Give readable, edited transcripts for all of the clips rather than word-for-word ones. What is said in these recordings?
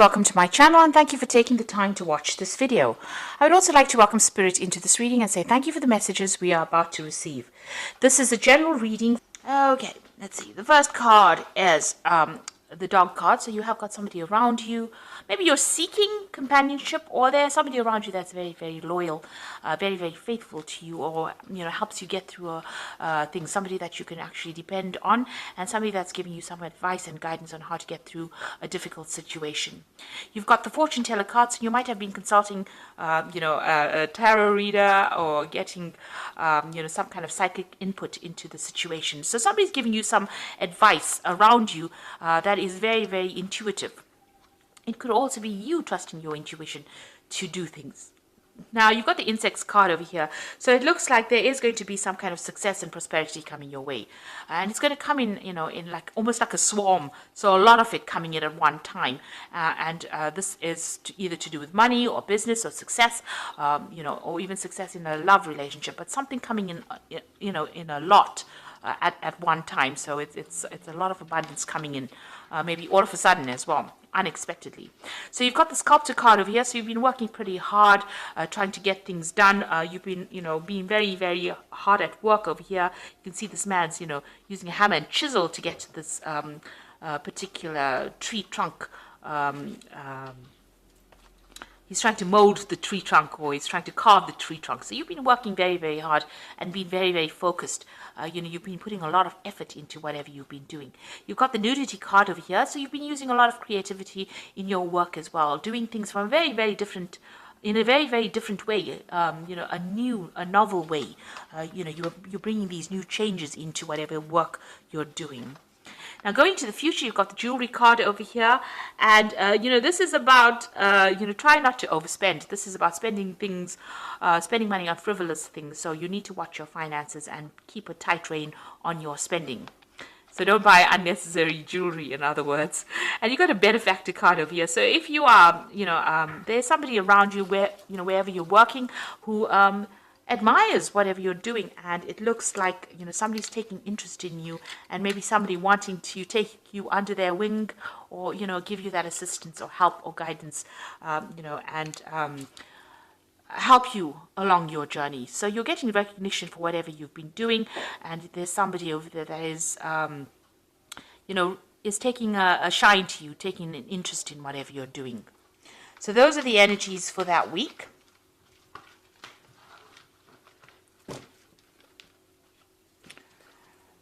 Welcome to my channel and thank you for taking the time to watch this video. I would also like to welcome Spirit into this reading and say thank you for the messages we are about to receive. This is a general reading. Okay, let's see. The first card is the dog card. So you have got somebody around you. Maybe you're seeking companionship, or there's somebody around you that's very, very loyal, very, very faithful to you, or helps you get through things. Somebody that you can actually depend on, and somebody that's giving you some advice and guidance on how to get through a difficult situation. You've got the fortune teller cards. So you might have been consulting, a tarot reader, or getting, some kind of psychic input into the situation. So somebody's giving you some advice around you that is very, very intuitive. It could also be you trusting your intuition to do things. Now, you've got the insects card over here. So it looks like there is going to be some kind of success and prosperity coming your way. And it's going to come in, in like almost like a swarm. So a lot of it coming in at one time. This is either to do with money or business or success, or even success in a love relationship. But something coming in, in a lot. At one time, so it's a lot of abundance coming in, maybe all of a sudden as well, unexpectedly. So you've got the sculptor card over here. So you've been working pretty hard, trying to get things done. You've been, being very, very hard at work over here. You can see this man's, using a hammer and chisel to get to this particular tree trunk. He's trying to mold the tree trunk, or he's trying to carve the tree trunk. So you've been working very, very hard and been very, very focused. You've been putting a lot of effort into whatever you've been doing. You've got the nudity card over here. So you've been using a lot of creativity in your work as well, doing things from a very, very different, in a very, very different way, a novel way. You're bringing these new changes into whatever work you're doing. Now, going to the future, you've got the jewelry card over here. And, this is about, try not to overspend. This is about spending money on frivolous things. So you need to watch your finances and keep a tight rein on your spending. So don't buy unnecessary jewelry, in other words. And you've got a benefactor card over here. So if you are, there's somebody around you wherever you're working who admires whatever you're doing, and it looks like somebody's taking interest in you, and maybe somebody wanting to take you under their wing, or give you that assistance or help or guidance, and help you along your journey. So you're getting recognition for whatever you've been doing, and there's somebody over there that is is taking a shine to you, taking an interest in whatever you're doing. So those are the energies for that week.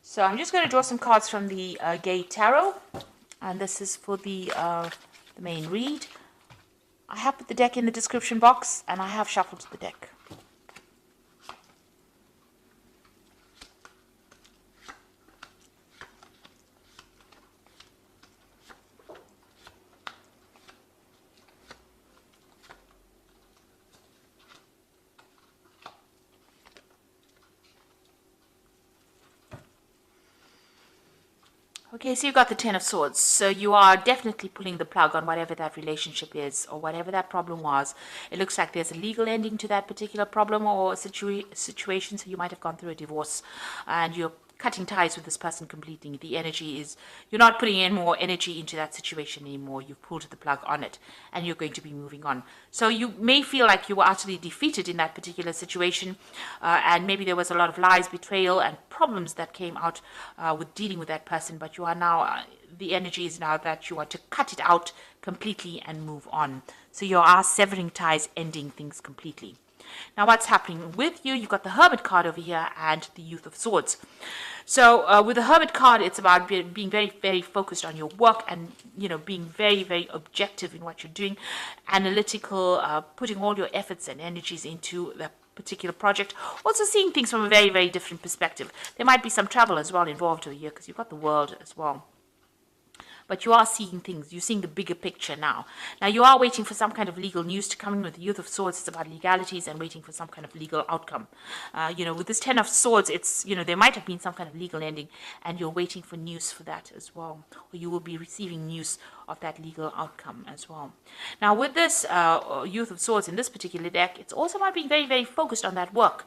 So I'm just going to draw some cards from the Gay Tarot, and this is for the main read. I have put the deck in the description box, and I have shuffled the deck. Okay, so you've got the Ten of Swords. So you are definitely pulling the plug on whatever that relationship is, or whatever that problem was. It looks like there's a legal ending to that particular problem or situation. So you might have gone through a divorce, and you're cutting ties with this person completely. The energy is, you're not putting in more energy into that situation anymore. You've pulled the plug on it, and you're going to be moving on. So you may feel like you were utterly defeated in that particular situation, and maybe there was a lot of lies, betrayal, and problems that came out with dealing with that person. But you are now, the energy is now that you want to cut it out completely and move on. So you are severing ties, ending things completely. Now, what's happening with you? You've got the Hermit card over here and the Youth of Swords. So with the Hermit card, it's about being very, very focused on your work, and being very, very objective in what you're doing, analytical, putting all your efforts and energies into the particular project. Also seeing things from a very, very different perspective. There might be some travel as well involved over here, because you've got the World as well. But you are seeing things. You're seeing the bigger picture now. Now, you are waiting for some kind of legal news to come in with the Youth of Swords. It's about legalities and waiting for some kind of legal outcome. With this Ten of Swords, it's, there might have been some kind of legal ending, and you're waiting for news for that as well. Or you will be receiving news of that legal outcome as well. Now with this Youth of Swords in this particular deck, it's also about being very, very focused on that work,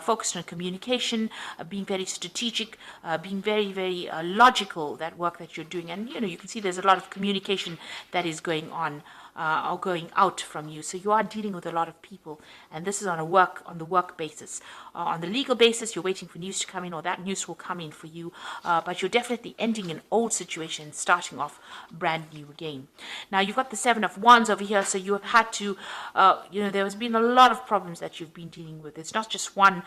focused on communication, being very strategic, being very, very logical, that work that you're doing. And you can see there's a lot of communication that is going on or going out from you. So you are dealing with a lot of people, and this is on the work basis. On the legal basis, you're waiting for news to come in, or that news will come in for you, but you're definitely ending an old situation and starting off brand new again. Now you've got the Seven of Wands over here, so you have had to, there has been a lot of problems that you've been dealing with. It's not just one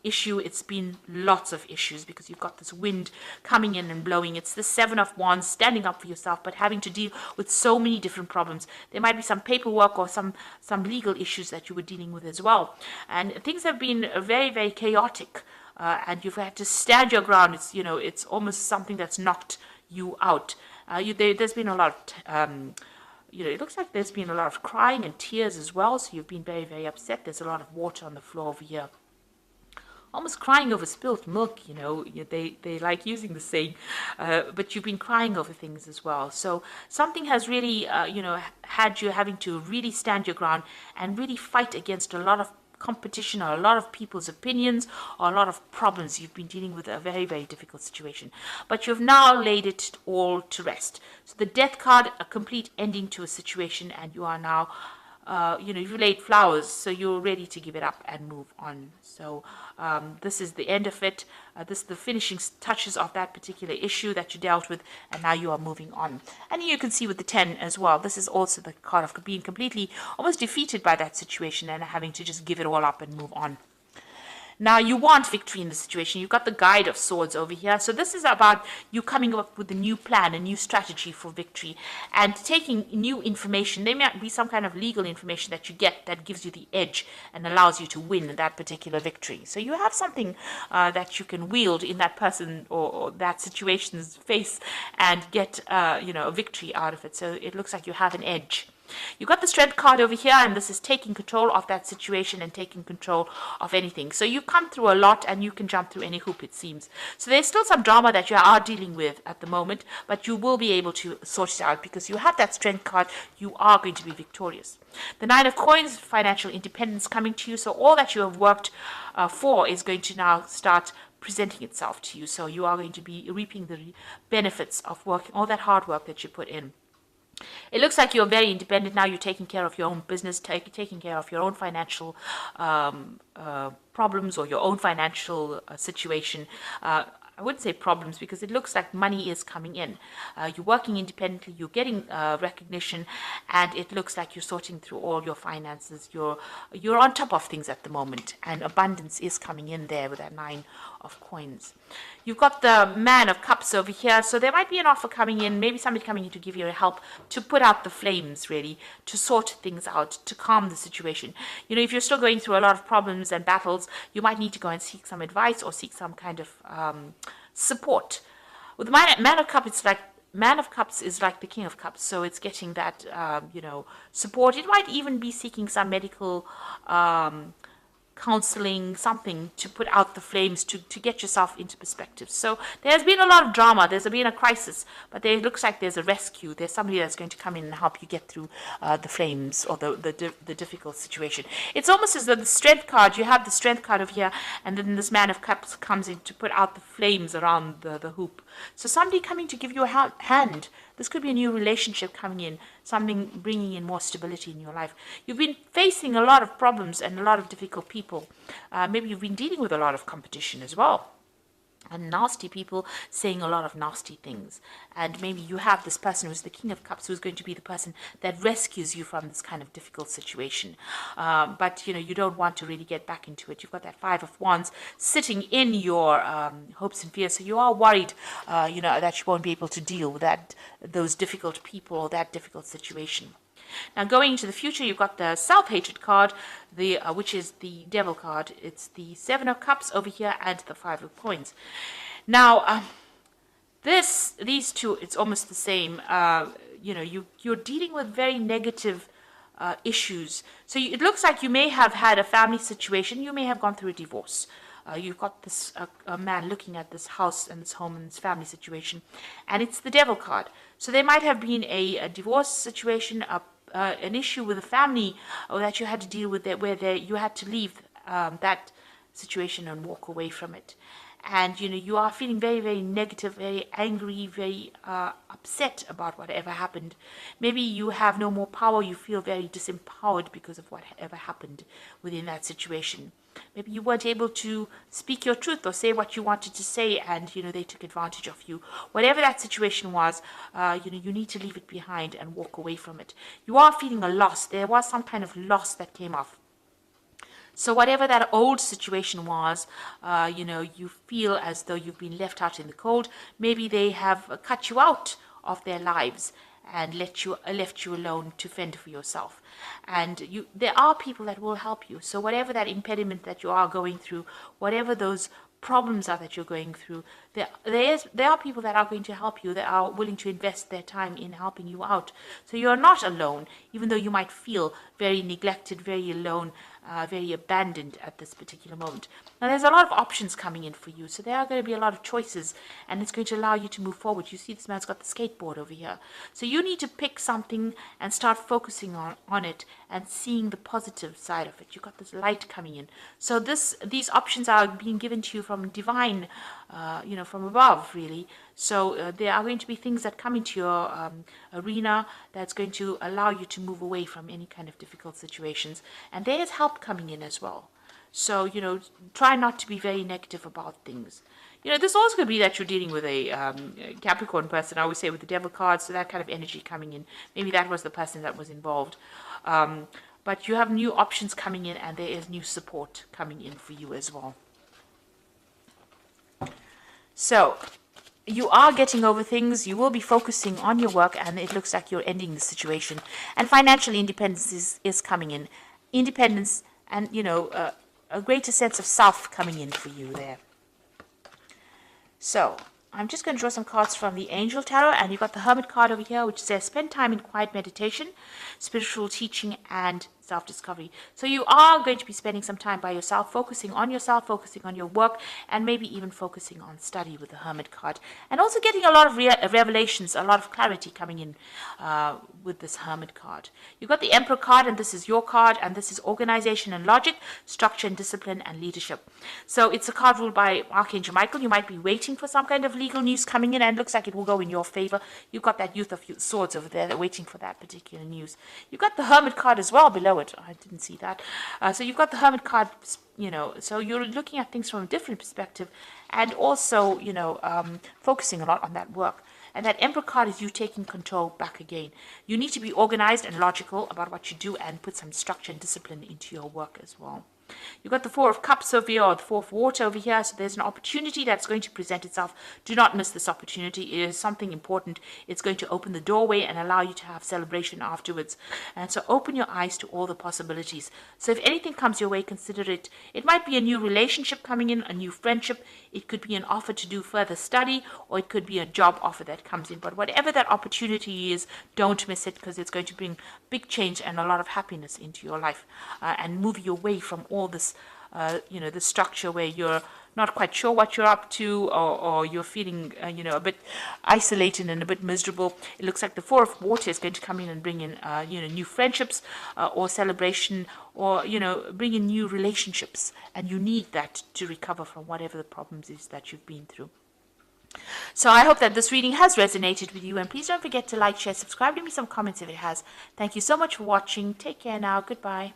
issue, it's been lots of issues, because you've got this wind coming in and blowing. It's the Seven of Wands, standing up for yourself, but having to deal with so many different problems. There might be some paperwork or some legal issues that you were dealing with as well, and things have been very, very chaotic, and you've had to stand your ground. It's almost something that's knocked you out. There's been a lot of it looks like there's been a lot of crying and tears as well, so you've been very, very upset. There's a lot of water on the floor over here, almost crying over spilt milk. They like using the saying, but you've been crying over things as well. So something has really had you having to really stand your ground and really fight against a lot of competition, or a lot of people's opinions, or a lot of problems. You've been dealing with a very, very difficult situation, but you've now laid it all to rest. So the Death card, a complete ending to a situation, and you are now you've laid flowers, so you're ready to give it up and move on. So this is the end of it. This is the finishing touches of that particular issue that you dealt with, and now you are moving on. And you can see with the 10 as well, this is also the card of being completely almost defeated by that situation and having to just give it all up and move on. Now you want victory in the situation. You've got the Guide of Swords over here. So this is about you coming up with a new plan, a new strategy for victory, and taking new information. There might be some kind of legal information that you get that gives you the edge and allows you to win that particular victory. So you have something that you can wield in that person or that situation's face and get a victory out of it. So it looks like you have an edge. You've got the Strength card over here, and this is taking control of that situation and taking control of anything. So you've come through a lot, and you can jump through any hoop, it seems. So there's still some drama that you are dealing with at the moment, but you will be able to sort it out because you have that Strength card. You are going to be victorious. The Nine of Coins, financial independence coming to you. So all that you have worked for is going to now start presenting itself to you. So you are going to be reaping the benefits of working, all that hard work that you put in. It looks like you're very independent now. You're taking care of your own business, taking care of your own financial problems or your own financial situation. I wouldn't say problems, because it looks like money is coming in. You're working independently, you're getting recognition, and it looks like you're sorting through all your finances. You're on top of things at the moment, and abundance is coming in there with that Nine of Coins. You've got the Man of Cups over here, so there might be an offer coming in, maybe somebody coming in to give you help to put out the flames, really, to sort things out, to calm the situation. If you're still going through a lot of problems and battles, you might need to go and seek some advice or seek some kind of support. With the Man of Cups, it's like Man of Cups is like the King of Cups, so it's getting that support. It might even be seeking some medical counseling, something to put out the flames, to get yourself into perspective. So there's been a lot of drama, there's been a crisis, but it looks like there's a rescue. There's somebody that's going to come in and help you get through the flames or the difficult situation. It's almost as though the Strength card, you have the Strength card over here, and then this Man of Cups comes in to put out the flames around the hoop. So somebody coming to give you a hand. This could be a new relationship coming in, something bringing in more stability in your life. You've been facing a lot of problems and a lot of difficult people. Maybe you've been dealing with a lot of competition as well, and nasty people saying a lot of nasty things. And maybe you have this person who's the King of Cups, who's going to be the person that rescues you from this kind of difficult situation. But you don't want to really get back into it. You've got that Five of Wands sitting in your hopes and fears, so you are worried that you won't be able to deal with those difficult people or that difficult situation. Now going into the future, you've got the Self-Hatred card, which is the Devil card. It's the Seven of Cups over here and the Five of Coins. Now, these two, it's almost the same. You're dealing with very negative issues. So it looks like you may have had a family situation. You may have gone through a divorce. You've got this a man looking at this house and this home and this family situation, and it's the Devil card. So there might have been a divorce situation, an issue with a family, or that you had to deal with, where you had to leave that situation and walk away from it. And you are feeling very, very negative, very angry, very upset about whatever happened. Maybe you have no more power, you feel very disempowered because of whatever happened within that situation. Maybe you weren't able to speak your truth or say what you wanted to say, and they took advantage of you. Whatever that situation was, you need to leave it behind and walk away from it. You are feeling a loss. There was some kind of loss that came off. So whatever that old situation was, you feel as though you've been left out in the cold. Maybe they have cut you out of their lives and left you alone to fend for yourself. And there are people that will help you. So whatever that impediment that you are going through, whatever those problems are that you're going through, there are people that are going to help you, that are willing to invest their time in helping you out. So you're not alone, even though you might feel very neglected, very alone, very abandoned at this particular moment. Now there's a lot of options coming in for you, so there are going to be a lot of choices, and it's going to allow you to move forward. You see this man's got the skateboard over here. So you need to pick something and start focusing on it and seeing the positive side of it. You've got this light coming in. So these options are being given to you from divine, from above, really. So there are going to be things that come into your arena that's going to allow you to move away from any kind of difficult situations. And there's help coming in as well. So, try not to be very negative about things. This also could be that you're dealing with a Capricorn person, I always say, with the devil card, so that kind of energy coming in. Maybe that was the person that was involved. But you have new options coming in, and there is new support coming in for you as well. So, you are getting over things. You will be focusing on your work, and it looks like you're ending the situation. And financial independence is coming in. Independence and, a greater sense of self coming in for you there. So, I'm just going to draw some cards from the Angel Tarot, and you've got the Hermit card over here, which says spend time in quiet meditation, spiritual teaching, and self-discovery. So you are going to be spending some time by yourself, focusing on your work, and maybe even focusing on study with the Hermit card. And also getting a lot of revelations, a lot of clarity coming in with this Hermit card. You've got the Emperor card, and this is your card, and this is organization and logic, structure and discipline, and leadership. So it's a card ruled by Archangel Michael. You might be waiting for some kind of legal news coming in, and it looks like it will go in your favor. You've got that Youth of Swords over there, waiting for that particular news. You've got the Hermit card as well below it. I didn't see that. So you've got the Hermit card, so you're looking at things from a different perspective, and also, focusing a lot on that work. And that Emperor card is you taking control back again. You need to be organized and logical about what you do, and put some structure and discipline into your work as well. You've got the Four of Cups over here, or the Four of Water over here, so there's an opportunity that's going to present itself. Do not miss this opportunity. It is something important. It's going to open the doorway and allow you to have celebration afterwards. And so open your eyes to all the possibilities. So if anything comes your way, consider it. It might be a new relationship coming in, a new friendship. It could be an offer to do further study, or it could be a job offer that comes in. But whatever that opportunity is, don't miss it, because it's going to bring big change and a lot of happiness into your life, and move you away from all this, the structure where you're not quite sure what you're up to, or you're feeling, a bit isolated and a bit miserable. It looks like the Four of Water is going to come in and bring in, new friendships, or celebration, or, bring in new relationships. And you need that to recover from whatever the problems is that you've been through. So I hope that this reading has resonated with you, and please don't forget to like, share, subscribe, leave me some comments if it has. Thank you so much for watching. Take care now. Goodbye.